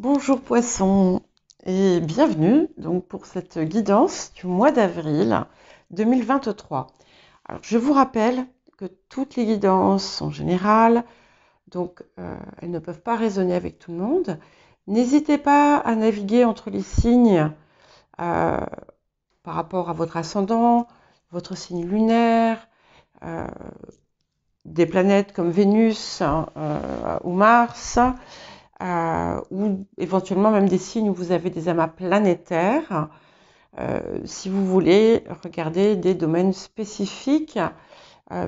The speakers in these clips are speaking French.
Bonjour Poisson et bienvenue donc pour cette guidance du mois d'avril 2023. Alors je vous rappelle que toutes les guidances sont générales, donc elles ne peuvent pas résonner avec tout le monde. N'hésitez pas à naviguer entre les signes par rapport à votre ascendant, votre signe lunaire, des planètes comme Vénus ou Mars. Ou éventuellement même des signes où vous avez des amas planétaires, si vous voulez regarder des domaines spécifiques,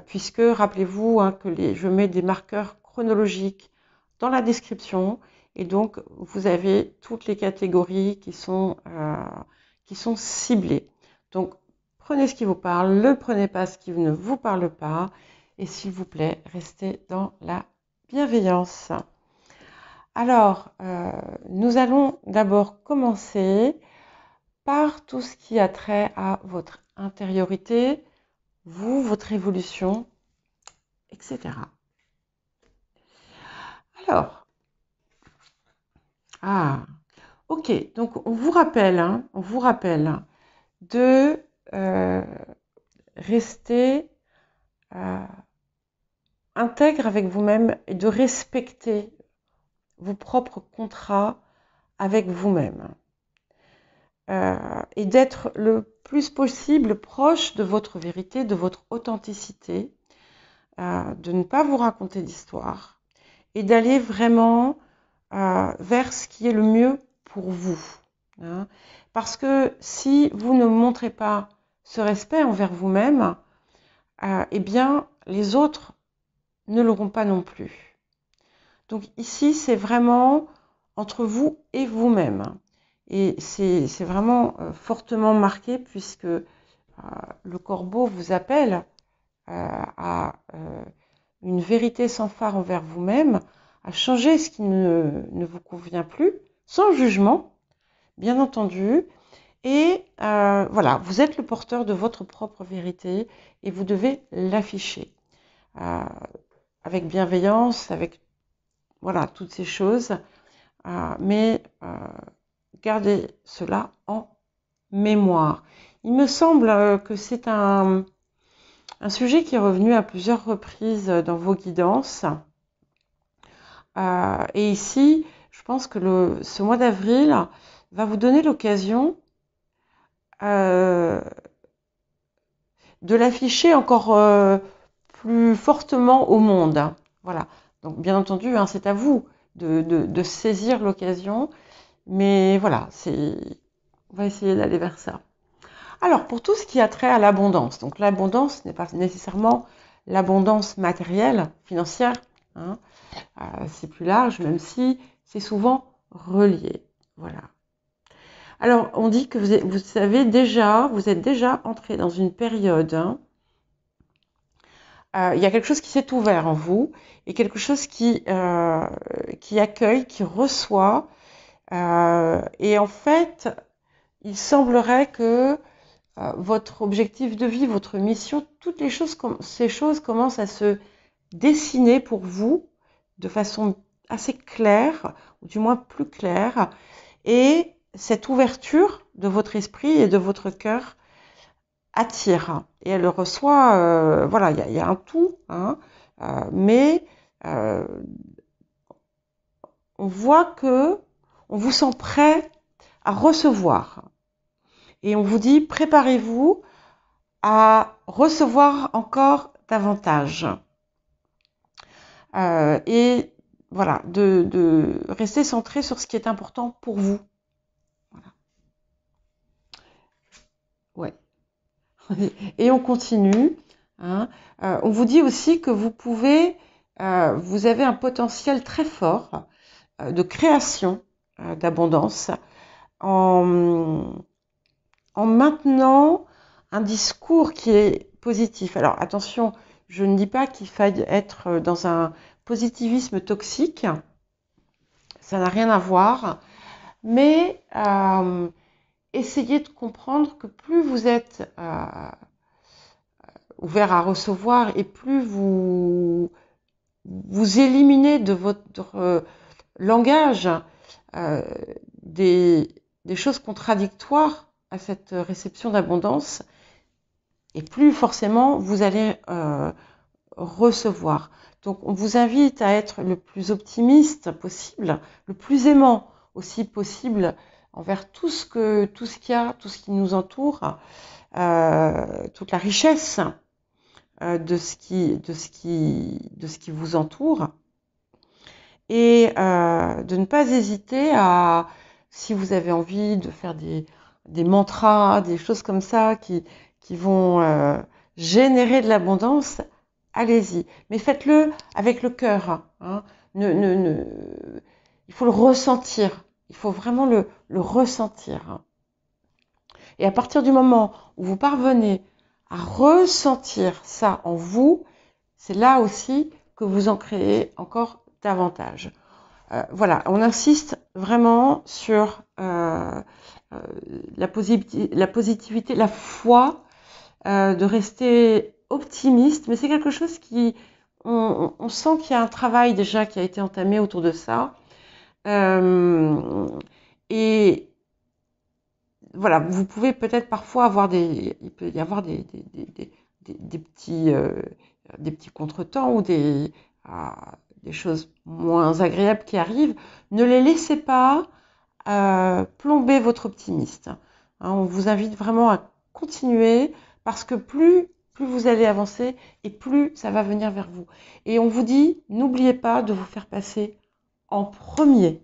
puisque rappelez-vous que je mets des marqueurs chronologiques dans la description, et donc vous avez toutes les catégories qui sont ciblées. Donc prenez ce qui vous parle, ne prenez pas ce qui ne vous parle pas, et s'il vous plaît, restez dans la bienveillance. Alors, nous allons d'abord commencer par tout ce qui a trait à votre intériorité, vous, votre évolution, etc. Alors, ok, donc on vous rappelle de rester intègre avec vous-même et de respecter vos propres contrats avec vous-même. Et d'être le plus possible proche de votre vérité, de votre authenticité, de ne pas vous raconter d'histoire et d'aller vraiment vers ce qui est le mieux pour vous. Hein. Parce que si vous ne montrez pas ce respect envers vous-même, eh bien, les autres ne l'auront pas non plus. Donc ici, c'est vraiment entre vous et vous-même. Et c'est vraiment fortement marqué puisque le corbeau vous appelle à une vérité sans phare envers vous-même, à changer ce qui ne vous convient plus, sans jugement, bien entendu. Et voilà, vous êtes le porteur de votre propre vérité et vous devez l'afficher avec bienveillance, avec voilà toutes ces choses. Mais gardez cela en mémoire. Il me semble que c'est un sujet qui est revenu à plusieurs reprises dans vos guidances. Et ici, je pense que ce mois d'avril va vous donner l'occasion de l'afficher encore plus fortement au monde. Voilà. Donc, bien entendu, c'est à vous de saisir l'occasion. Mais voilà, on va essayer d'aller vers ça. Alors, pour tout ce qui a trait à l'abondance, donc l'abondance n'est pas nécessairement l'abondance matérielle, financière, hein, c'est plus large, même si c'est souvent relié. Voilà. Alors, on dit que vous êtes déjà entré dans une période, il y a quelque chose qui s'est ouvert en vous, et quelque chose qui accueille, qui reçoit, et en fait, il semblerait que votre objectif de vie, votre mission, toutes ces choses commencent à se dessiner pour vous de façon assez claire, ou du moins plus claire, et cette ouverture de votre esprit et de votre cœur attire. Et elle reçoit, voilà, il y a un tout, mais on voit que on vous sent prêt à recevoir. Et on vous dit, préparez-vous à recevoir encore davantage. Et voilà, de rester centré sur ce qui est important pour vous. Voilà. Ouais. Et on continue. On vous dit aussi que vous avez un potentiel très fort de création, d'abondance, en maintenant un discours qui est positif. Alors attention, je ne dis pas qu'il faille être dans un positivisme toxique, ça n'a rien à voir, mais essayez de comprendre que plus vous êtes ouvert à recevoir et plus vous éliminez de votre langage des choses contradictoires à cette réception d'abondance, et plus forcément vous allez recevoir. Donc on vous invite à être le plus optimiste possible, le plus aimant aussi possible envers tout ce qu'il y a, tout ce qui nous entoure, toute la richesse de ce qui vous entoure, et de ne pas hésiter à, si vous avez envie de faire des mantras, des choses comme ça qui vont générer de l'abondance, allez-y. Mais faites-le avec le cœur. Hein. Il faut le ressentir. Il faut vraiment le ressentir. Et à partir du moment où vous parvenez à ressentir ça en vous, c'est là aussi que vous en créez encore davantage. Voilà, on insiste vraiment sur la positivité, la foi, de rester optimiste, mais c'est quelque chose on sent qu'il y a un travail déjà qui a été entamé autour de ça. Et voilà, vous pouvez peut-être parfois avoir il peut y avoir des petits contretemps ou des choses moins agréables qui arrivent. Ne les laissez pas plomber votre optimisme. Hein, on vous invite vraiment à continuer, parce que plus vous allez avancer et plus ça va venir vers vous. Et on vous dit, n'oubliez pas de vous faire passer en premier.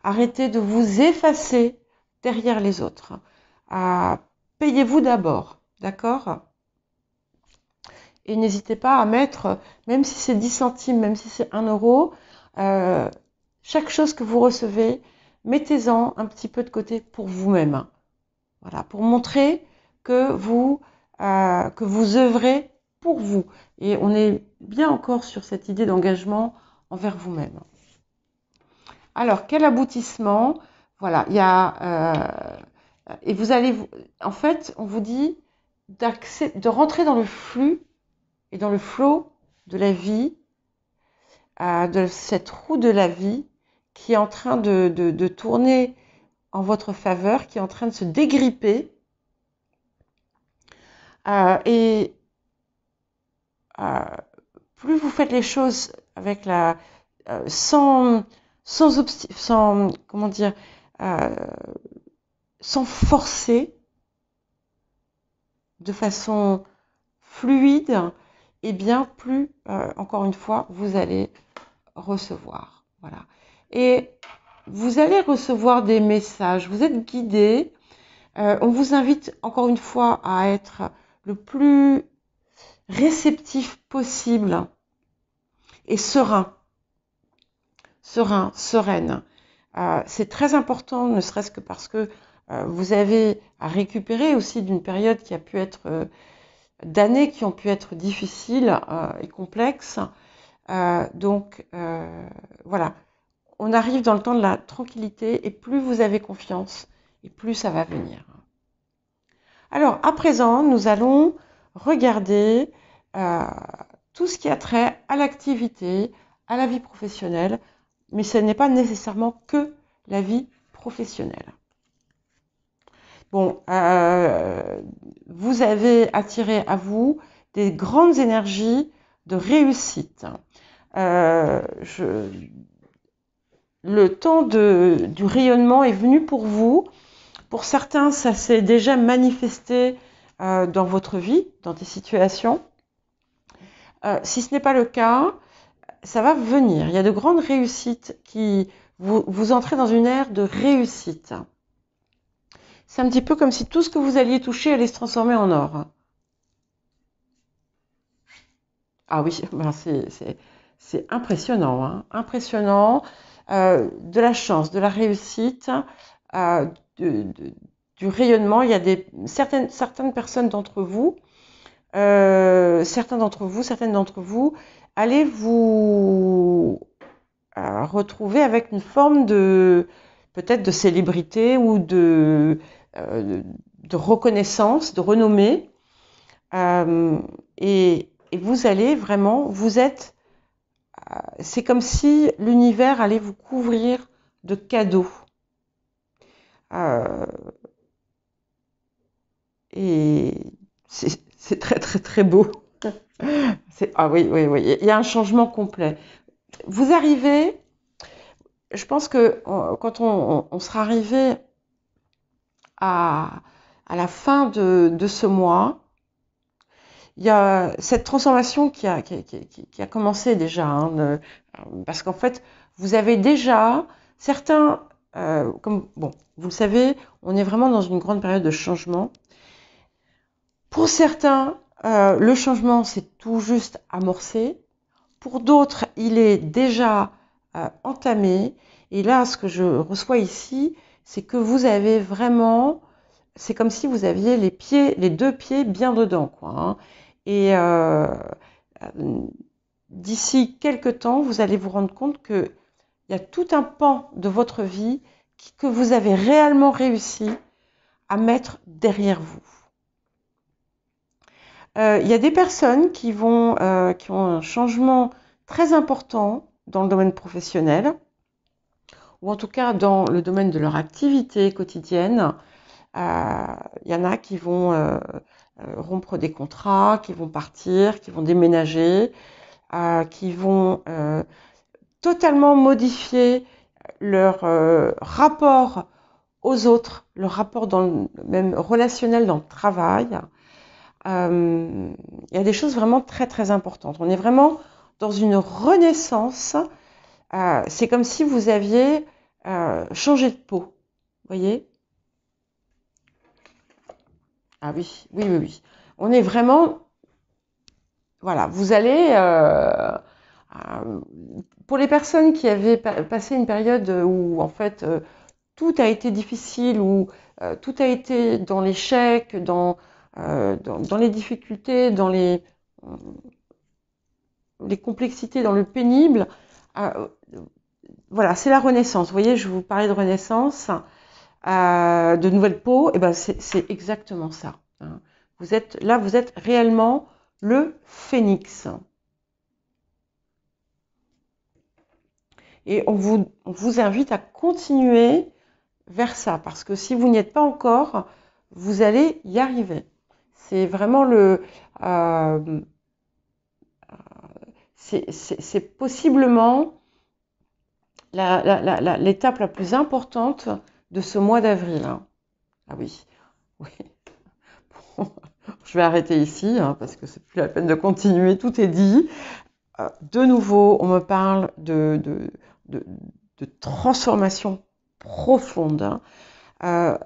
Arrêtez de vous effacer derrière les autres. Payez-vous d'abord, d'accord? Et n'hésitez pas à mettre, même si c'est 10 centimes, même si c'est 1 euro, chaque chose que vous recevez, mettez-en un petit peu de côté pour vous-même. Voilà, pour montrer que vous œuvrez pour vous. Et on est bien encore sur cette idée d'engagement envers vous-même. Alors, quel aboutissement? Voilà, il y a... et vous allez... En fait, on vous dit de rentrer dans le flux et dans le flow de la vie, de cette roue de la vie qui est en train de tourner en votre faveur, qui est en train de se dégripper. Et plus vous faites les choses avec sans comment dire, sans forcer, de façon fluide, et bien plus, encore une fois, vous allez recevoir. Voilà. Et vous allez recevoir des messages, vous êtes guidé. On vous invite encore une fois à être le plus réceptif possible et sereine. C'est très important, ne serait-ce que parce que vous avez à récupérer aussi d'une période qui a pu être d'années qui ont pu être difficiles et complexes. Donc voilà, on arrive dans le temps de la tranquillité, et plus vous avez confiance, et plus ça va venir. Alors à présent, nous allons regarder tout ce qui a trait à l'activité, à la vie professionnelle, mais ce n'est pas nécessairement que la vie professionnelle. Bon, vous avez attiré à vous des grandes énergies de réussite. Le temps du rayonnement est venu pour vous. Pour certains, ça s'est déjà manifesté dans votre vie, dans des situations. Si ce n'est pas le cas, ça va venir. Il y a de grandes réussites qui vous entrez dans une ère de réussite. C'est un petit peu comme si tout ce que vous alliez toucher allait se transformer en or. Ah oui, ben c'est impressionnant, hein, impressionnant. De la chance, de la réussite, du rayonnement. Il y a certaines personnes d'entre vous, certaines d'entre vous, allez vous retrouver avec une forme peut-être de célébrité ou de reconnaissance, de renommée, et vous allez vraiment, c'est comme si l'univers allait vous couvrir de cadeaux. Euh, et c'est très très très beau. Ah oui, oui, oui, il y a un changement complet. Vous arrivez, je pense que quand on sera arrivé à, à la fin de ce mois, il y a cette transformation qui a commencé déjà, hein, parce qu'en fait, vous avez déjà certains, comme bon, vous le savez, on est vraiment dans une grande période de changement. Pour certains, le changement c'est tout juste amorcé. Pour d'autres, il est déjà entamé. Et là, ce que je reçois ici, c'est que vous avez vraiment, c'est comme si vous aviez les deux pieds bien dedans, quoi, hein. Et d'ici quelques temps, vous allez vous rendre compte qu'il y a tout un pan de votre vie que vous avez réellement réussi à mettre derrière vous. Il y a des personnes qui ont un changement très important dans le domaine professionnel, ou en tout cas dans le domaine de leur activité quotidienne. Il y en a qui vont rompre des contrats, qui vont partir, qui vont déménager, qui vont totalement modifier leur rapport aux autres, leur rapport dans le même relationnel dans le travail. Il y a des choses vraiment très très importantes. On est vraiment dans une renaissance. C'est comme si vous aviez changé de peau. Vous voyez? Ah oui, oui, oui, oui. On est vraiment... Voilà, vous allez... pour les personnes qui avaient passé une période où en fait tout a été difficile, où tout a été dans l'échec, dans les difficultés, dans les complexités, dans le pénible, voilà, c'est la renaissance. Vous voyez, je vous parlais de renaissance, de nouvelle peau, et ben c'est exactement ça, hein. Vous êtes réellement le phénix. Et on vous invite à continuer vers ça, parce que si vous n'y êtes pas encore, vous allez y arriver. C'est vraiment c'est possiblement l'étape la plus importante de ce mois d'avril, hein. Ah oui, oui. Bon, je vais arrêter ici, hein, parce que c'est plus la peine de continuer, tout est dit. De nouveau, on me parle de transformation profonde, hein.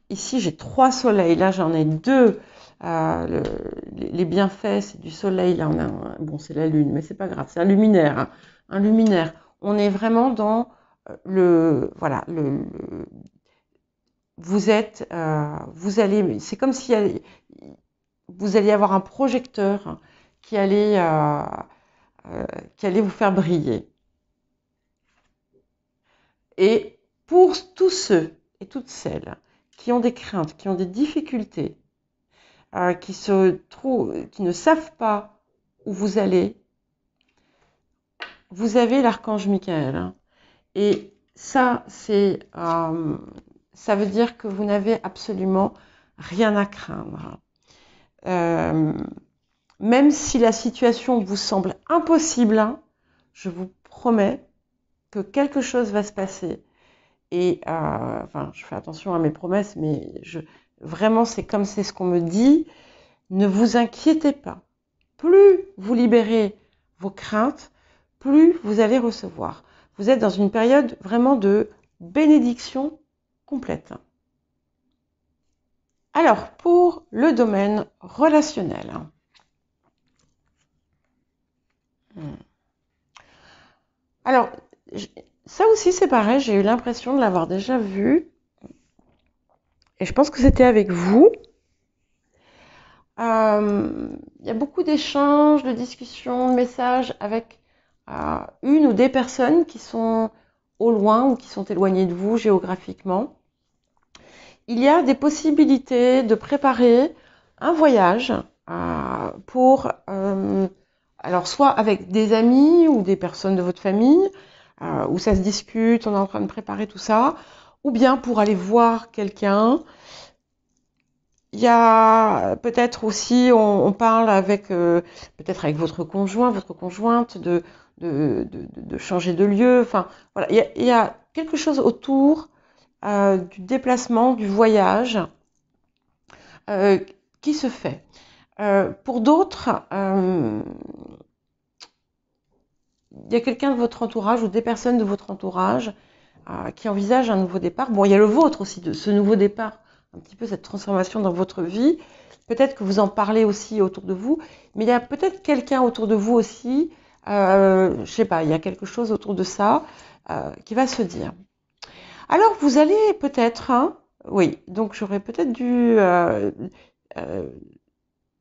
Ici, j'ai 3 soleils. Là, j'en ai 2. Les bienfaits, c'est du soleil. Là, on a bon, c'est la lune, mais c'est pas grave. C'est un luminaire, hein. Un luminaire. On est vraiment dans voilà, vous allez, c'est comme si vous alliez avoir un projecteur qui allait vous faire briller. Et pour tous ceux et toutes celles qui ont des craintes, qui ont des difficultés, qui ne savent pas où vous allez, vous avez l'archange Michael, hein. Et ça, ça veut dire que vous n'avez absolument rien à craindre. Même si la situation vous semble impossible, hein, je vous promets que quelque chose va se passer. Et enfin, je fais attention à mes promesses, mais vraiment, c'est ce qu'on me dit. Ne vous inquiétez pas. Plus vous libérez vos craintes, plus vous allez recevoir. Vous êtes dans une période vraiment de bénédiction complète. Alors, pour le domaine relationnel. Alors, ça aussi c'est pareil, j'ai eu l'impression de l'avoir déjà vu. Et je pense que c'était avec vous. Il y a beaucoup d'échanges, de discussions, de messages avec une ou des personnes qui sont au loin ou qui sont éloignées de vous géographiquement. Il y a des possibilités de préparer un voyage pour, alors soit avec des amis ou des personnes de votre famille, où ça se discute, on est en train de préparer tout ça, ou bien pour aller voir quelqu'un. Il y a peut-être aussi, on parle avec peut-être avec votre conjoint, votre conjointe, de changer de lieu. Enfin, voilà, il y a quelque chose autour du déplacement, du voyage euh, qui se fait. Pour d'autres, il y a quelqu'un de votre entourage ou des personnes de votre entourage qui envisagent un nouveau départ. Bon, il y a le vôtre aussi, de ce nouveau départ, un petit peu cette transformation dans votre vie. Peut-être que vous en parlez aussi autour de vous, mais il y a peut-être quelqu'un autour de vous aussi, je sais pas, il y a quelque chose autour de ça qui va se dire. Alors, vous allez peut-être, hein, oui, donc j'aurais peut-être dû... euh,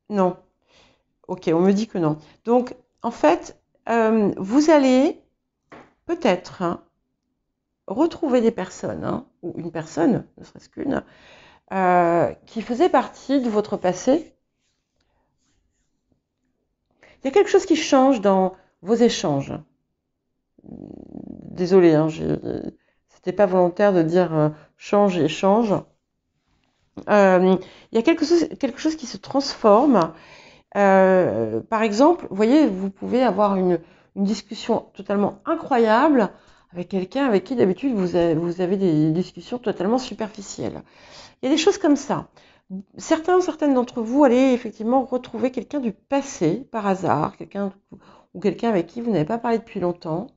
non, ok, on me dit que non. Donc, en fait, vous allez peut-être retrouver des personnes, hein, ou une personne, ne serait-ce qu'une, qui faisait partie de votre passé. Il y a quelque chose qui change dans vos échanges. Désolée, hein, c'était pas volontaire de dire change et change. Il y a quelque chose qui se transforme. Par exemple, vous voyez, vous pouvez avoir une discussion totalement incroyable avec quelqu'un avec qui d'habitude vous avez des discussions totalement superficielles. Il y a des choses comme ça. Certaines d'entre vous allez effectivement retrouver quelqu'un du passé par hasard, ou quelqu'un avec qui vous n'avez pas parlé depuis longtemps.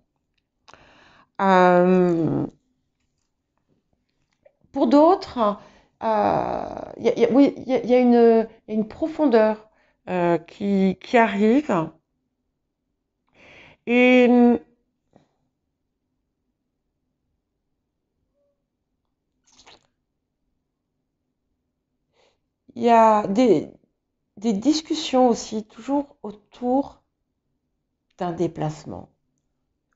Pour d'autres, oui, il y a une profondeur qui arrive. Et il y a des discussions aussi, toujours autour d'un déplacement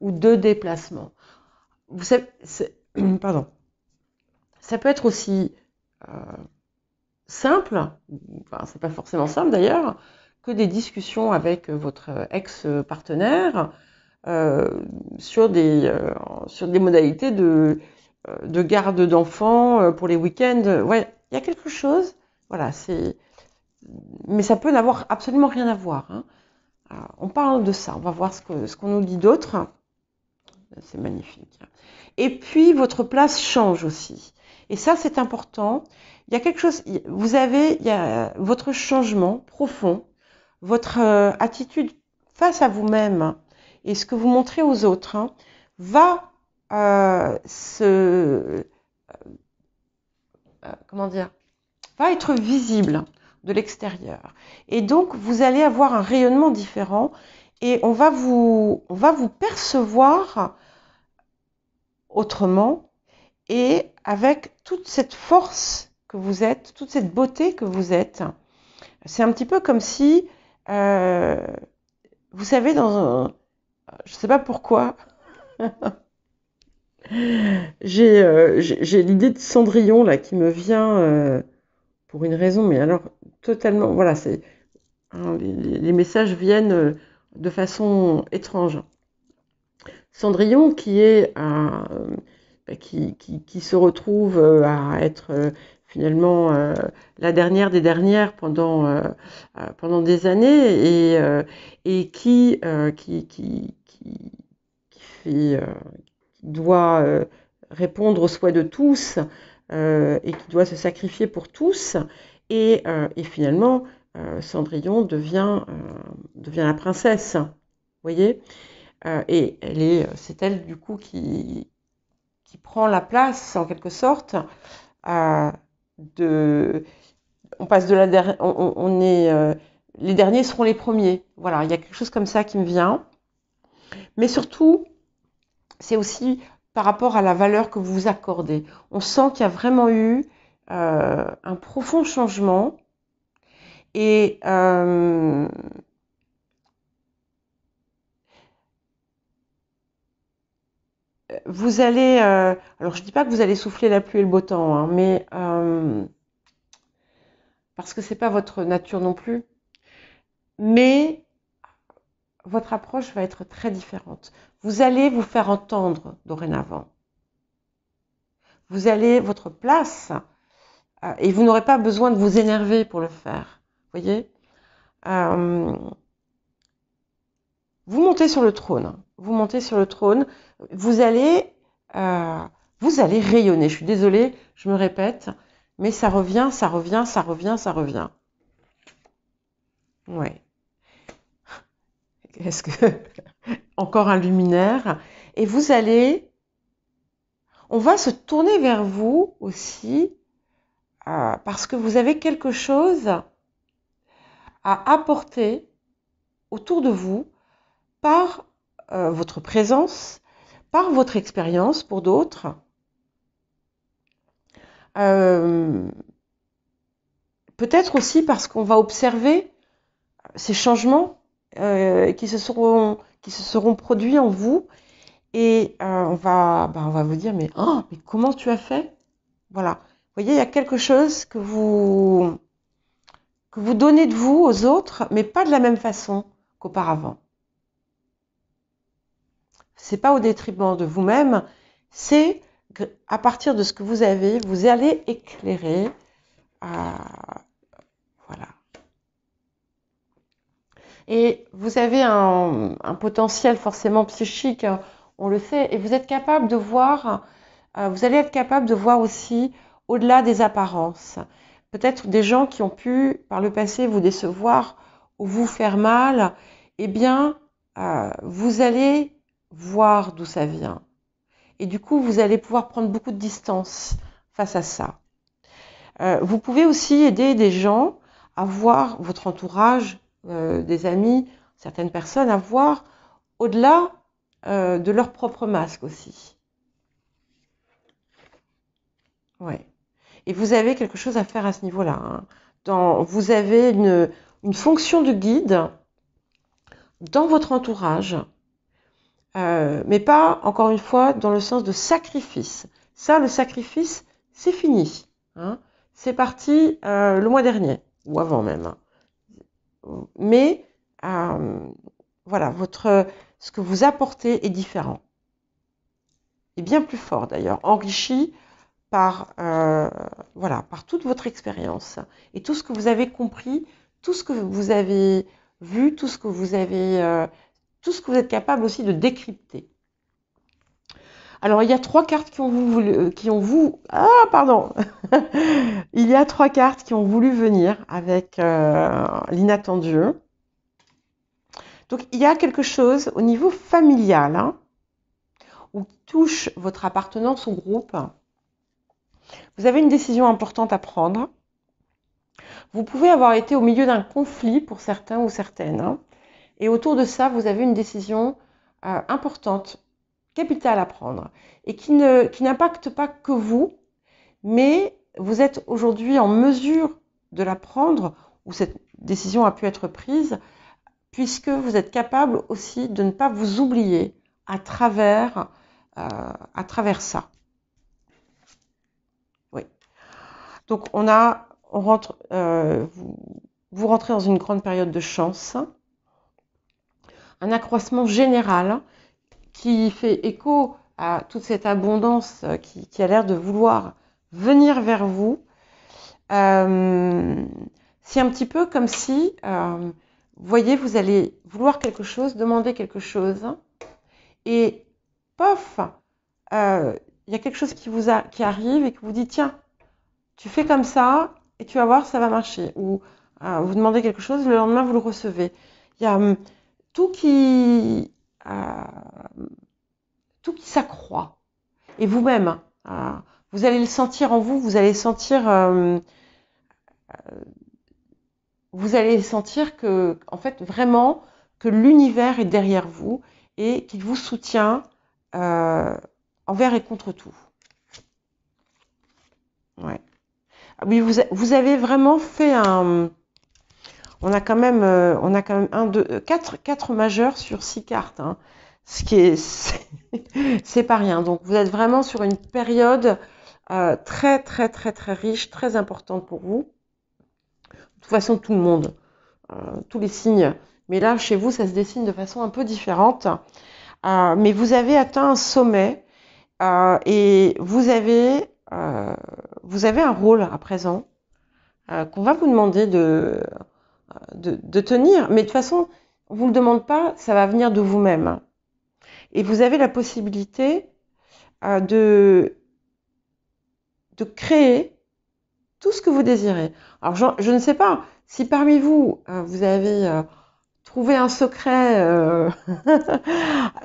ou de déplacements. Vous savez, pardon. Ça peut être aussi simple, enfin c'est pas forcément simple d'ailleurs, que des discussions avec votre ex-partenaire sur des modalités de garde d'enfants pour les week-ends. Ouais, il y a quelque chose, voilà, mais ça peut n'avoir absolument rien à voir. Hein. On parle de ça, on va voir ce qu'on nous dit d'autre. C'est magnifique. Et puis, votre place change aussi. Et ça, c'est important. Il y a quelque chose, il y a votre changement profond, votre attitude face à vous-même et ce que vous montrez aux autres va comment dire, va être visible de l'extérieur. Et donc, vous allez avoir un rayonnement différent et on va vous percevoir autrement et avec toute cette force que vous êtes, toute cette beauté que vous êtes. C'est un petit peu comme si, vous savez, je ne sais pas pourquoi, j'ai l'idée de Cendrillon là qui me vient pour une raison, mais alors totalement, voilà, les messages viennent de façon étrange. Cendrillon qui est qui se retrouve à être finalement la dernière des dernières pendant des années et qui doit répondre aux souhaits de tous et qui doit se sacrifier pour tous et finalement Cendrillon devient la princesse, vous voyez, et c'est elle du coup qui prend la place en quelque sorte on passe de la dernière, on est les derniers seront les premiers. Voilà, il y a quelque chose comme ça qui me vient. Mais surtout, c'est aussi par rapport à la valeur que vous vous accordez. On sent qu'il y a vraiment eu un profond changement et vous allez, alors je dis pas que vous allez souffler la pluie et le beau temps, hein, mais parce que c'est pas votre nature non plus. Mais votre approche va être très différente. Vous allez vous faire entendre dorénavant. Vous allez votre place et vous n'aurez pas besoin de vous énerver pour le faire. Vous voyez, vous montez sur le trône. Vous montez sur le trône. Vous allez rayonner. Je suis désolée, je me répète, mais ça revient, ça revient, ça revient, ça revient. Ouais. Est-ce que encore un luminaire? Et vous allez, on va se tourner vers vous aussi parce que vous avez quelque chose à apporter autour de vous par votre présence, par votre expérience pour d'autres. Peut-être aussi parce qu'on va observer ces changements qui se seront produits en vous et on va vous dire mais comment tu as fait? Voilà. Vous voyez, il y a quelque chose que vous donnez de vous aux autres, mais pas de la même façon qu'auparavant. C'est pas au détriment de vous-même, c'est à partir de ce que vous avez, vous allez éclairer. Voilà. Et vous avez un potentiel forcément psychique, hein, on le sait, et vous êtes capable de voir, vous allez être capable de voir aussi au-delà des apparences. Peut-être des gens qui ont pu par le passé vous décevoir ou vous faire mal, eh bien, vous allez voir d'où ça vient. Et du coup, vous allez pouvoir prendre beaucoup de distance face à ça. Vous pouvez aussi aider des gens à voir votre entourage, des amis, certaines personnes, à voir au-delà de leur propre masque aussi. Ouais. Et vous avez quelque chose à faire à ce niveau-là. Hein. Vous avez une fonction de guide dans votre entourage, mais pas, encore une fois, dans le sens de sacrifice. Ça, le sacrifice, c'est fini. Hein. C'est parti le mois dernier, ou avant même. Mais voilà, ce que vous apportez est différent. Et bien plus fort d'ailleurs, enrichi par toute votre expérience et tout ce que vous avez compris, tout ce que vous avez vu, tout ce que vous êtes capable aussi de décrypter. Alors il y a 3 cartes il y a 3 cartes qui ont voulu venir avec l'inattendu. Donc il y a quelque chose au niveau familial, hein, ou qui touche votre appartenance au groupe. Vous avez une décision importante à prendre. Vous pouvez avoir été au milieu d'un conflit pour certains ou certaines. Hein, et autour de ça, vous avez une décision importante, capitale à prendre. Et qui n'impacte pas que vous, mais vous êtes aujourd'hui en mesure de la prendre, ou cette décision a pu être prise, puisque vous êtes capable aussi de ne pas vous oublier à travers ça. Oui. Donc vous rentrez dans une grande période de chance, un accroissement général qui fait écho à toute cette abondance qui a l'air de vouloir venir vers vous. C'est un petit peu comme si, vous voyez, vous allez vouloir quelque chose, demander quelque chose, et pof, il y a quelque chose qui arrive et qui vous dit tiens, tu fais comme ça et tu vas voir, ça va marcher. Ou vous demandez quelque chose, le lendemain vous le recevez. Il y a tout qui s'accroît. Et vous-même, vous allez le sentir en vous, vous allez sentir que, en fait, vraiment, que l'univers est derrière vous et qu'il vous soutient envers et contre tout. Ouais. Oui, vous avez vraiment fait on a quand même 4 majeurs sur 6 cartes, hein, ce qui est c'est pas rien. Donc vous êtes vraiment sur une période très très très très riche, très importante pour vous. De toute façon, tout le monde, tous les signes mais là, chez vous, ça se dessine de façon un peu différente. Mais vous avez atteint un sommet et vous avez un rôle à présent qu'on va vous demander de tenir. Mais de toute façon, on ne vous le demande pas, ça va venir de vous-même. Et vous avez la possibilité de créer tout ce que vous désirez. Alors, je ne sais pas si parmi vous, vous avez trouvé un secret.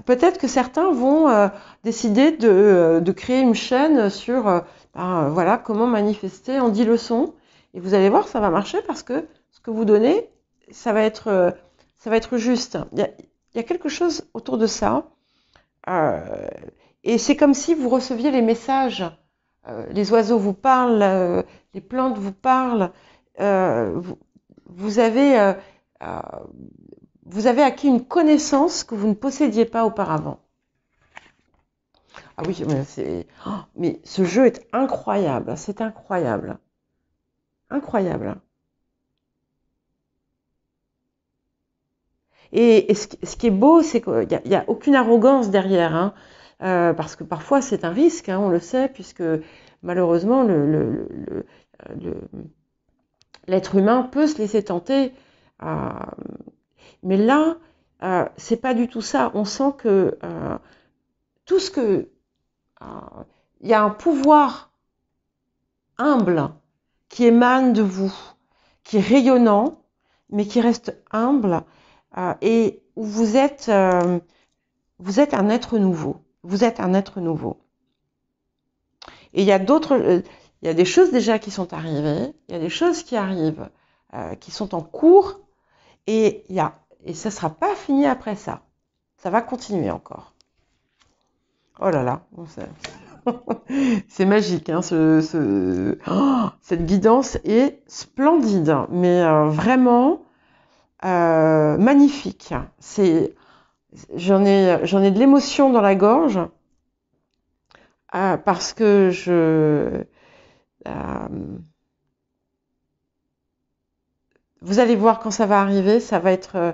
Peut-être que certains vont décider de créer une chaîne sur voilà, comment manifester en 10 leçons. Et vous allez voir, ça va marcher parce que ce que vous donnez, ça va être juste. Il y a quelque chose autour de ça. Et c'est comme si vous receviez les messages. Les oiseaux vous parlent, les plantes vous parlent. Vous avez acquis une connaissance que vous ne possédiez pas auparavant. Ah oui, mais ce jeu est incroyable, c'est incroyable. Incroyable. Et ce qui est beau, c'est qu'il n'y a aucune arrogance derrière, hein, parce que parfois c'est un risque, hein, on le sait, puisque malheureusement l'être humain peut se laisser tenter. Mais là, c'est pas du tout ça. On sent que tout ce que il y a un pouvoir humble qui émane de vous, qui est rayonnant, mais qui reste humble, et où vous êtes un être nouveau. Vous êtes un être nouveau. Et il y a il y a des choses déjà qui sont arrivées, il y a des choses qui arrivent, qui sont en cours, et ça ne sera pas fini après ça. Ça va continuer encore. Oh là là, c'est magique, hein, cette guidance est splendide, mais vraiment magnifique. J'en ai de l'émotion dans la gorge parce que vous allez voir quand ça va arriver, ça va être,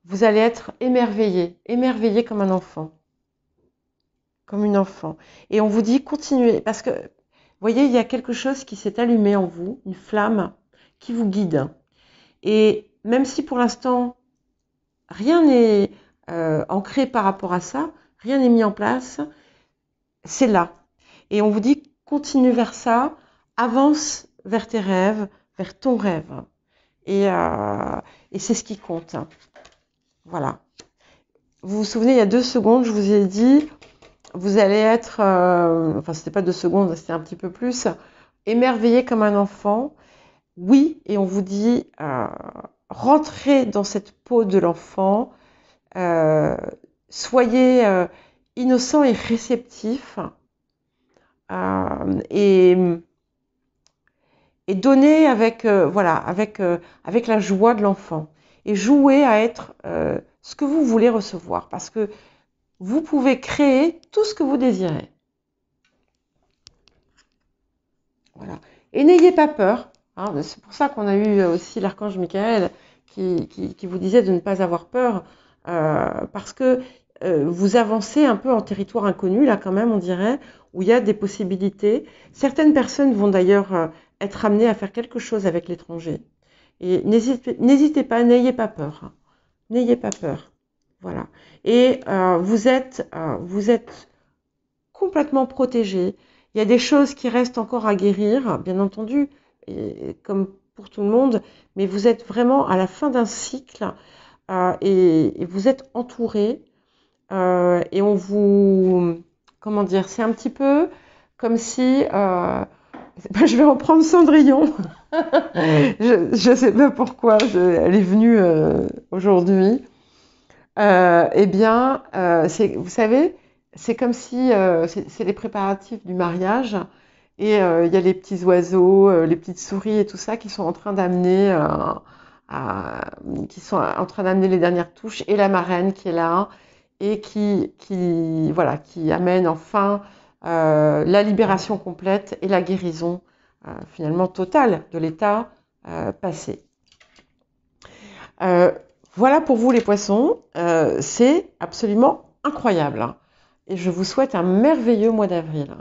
vous allez être émerveillé comme un enfant. Comme une enfant. Et on vous dit continuez, parce que, vous voyez, il y a quelque chose qui s'est allumé en vous, une flamme qui vous guide. Et même si pour l'instant, rien n'est ancré par rapport à ça, rien n'est mis en place, c'est là. Et on vous dit continue vers ça, avance vers tes rêves, vers ton rêve. Et c'est ce qui compte. Voilà. Vous vous souvenez, il y a 2 secondes, je vous ai dit, vous allez être, enfin c'était pas 2 secondes, c'était un petit peu plus, émerveillé comme un enfant. Oui, et on vous dit, rentrez dans cette peau de l'enfant, soyez innocent et réceptif, et donnez avec, voilà, avec la joie de l'enfant. Et jouez à être ce que vous voulez recevoir, parce que vous pouvez créer tout ce que vous désirez. Voilà. Et n'ayez pas peur. Hein, c'est pour ça qu'on a eu aussi l'archange Michael qui vous disait de ne pas avoir peur, parce que vous avancez un peu en territoire inconnu, là quand même, on dirait, où il y a des possibilités. Certaines personnes vont d'ailleurs être amenées à faire quelque chose avec l'étranger. Et n'hésitez pas, n'ayez pas peur. Hein. N'ayez pas peur. Voilà. Et vous êtes complètement protégé. Il y a des choses qui restent encore à guérir, bien entendu, comme pour tout le monde, mais vous êtes vraiment à la fin d'un cycle et vous êtes entouré et on vous... Comment dire? C'est un petit peu comme si... je vais reprendre Cendrillon. Je ne sais pas pourquoi, elle est venue aujourd'hui. Eh bien, vous savez, c'est comme si c'est les préparatifs du mariage et il y a les petits oiseaux, les petites souris et tout ça qui sont en train d'amener les dernières touches et la marraine qui est là et voilà, qui amène enfin la libération complète et la guérison finalement totale de l'état passé. Voilà pour vous les poissons, c'est absolument incroyable, hein. Et je vous souhaite un merveilleux mois d'avril.